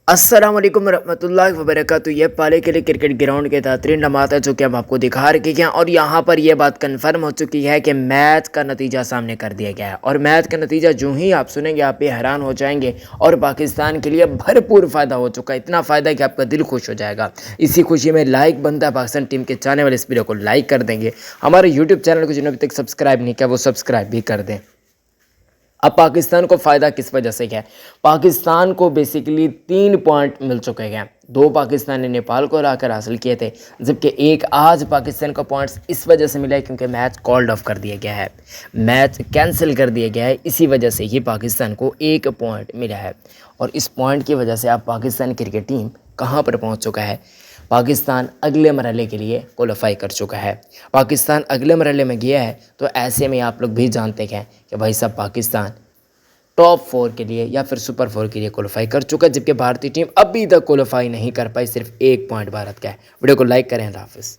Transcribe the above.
अस्सलाम वालेकुम रहमतुल्लाहि व बरकातुहू। ये पाले के लिए क्रिकेट ग्राउंड के बेहतरीन नमात है जो कि हम आपको दिखा रखे हैं और यहाँ पर यह बात कंफर्म हो चुकी है कि मैच का नतीजा सामने कर दिया गया है। और मैच का नतीजा जो ही आप सुनेंगे आप भी हैरान हो जाएंगे और पाकिस्तान के लिए भरपूर फ़ायदा हो चुका है, इतना फ़ायदा कि आपका दिल खुश हो जाएगा। इसी खुशी में लाइक बनता है पाकिस्तान टीम के चाहने वाले इस वीडियो को लाइक कर देंगे। हमारे यूट्यूब चैनल को जिन्होंने अभी तक सब्सक्राइब नहीं किया वो सब्सक्राइब भी कर दें। अब पाकिस्तान को फ़ायदा किस वजह से क्या है? पाकिस्तान को बेसिकली 3 पॉइंट मिल चुके हैं। 2 पाकिस्तान ने नेपाल को हराकर हासिल किए थे, जबकि एक आज पाकिस्तान को पॉइंट्स इस वजह से मिला है क्योंकि मैच कॉल्ड ऑफ कर दिया गया है, मैच कैंसिल कर दिया गया है। इसी वजह से ही पाकिस्तान को 1 पॉइंट मिला है और इस पॉइंट की वजह से अब पाकिस्तान क्रिकेट टीम कहाँ पर पहुँच चुका है? पाकिस्तान अगले मरहले के लिए क्वालीफाई कर चुका है। पाकिस्तान अगले मरहले में गया है तो ऐसे में आप लोग भी जानते हैं कि भाई साहब पाकिस्तान टॉप 4 के लिए या फिर सुपर 4 के लिए क्वालीफाई कर चुका है, जबकि भारतीय टीम अभी तक क्वालीफाई नहीं कर पाई। सिर्फ 1 पॉइंट भारत का है। वीडियो को लाइक करें। अल्लाह हाफिज़।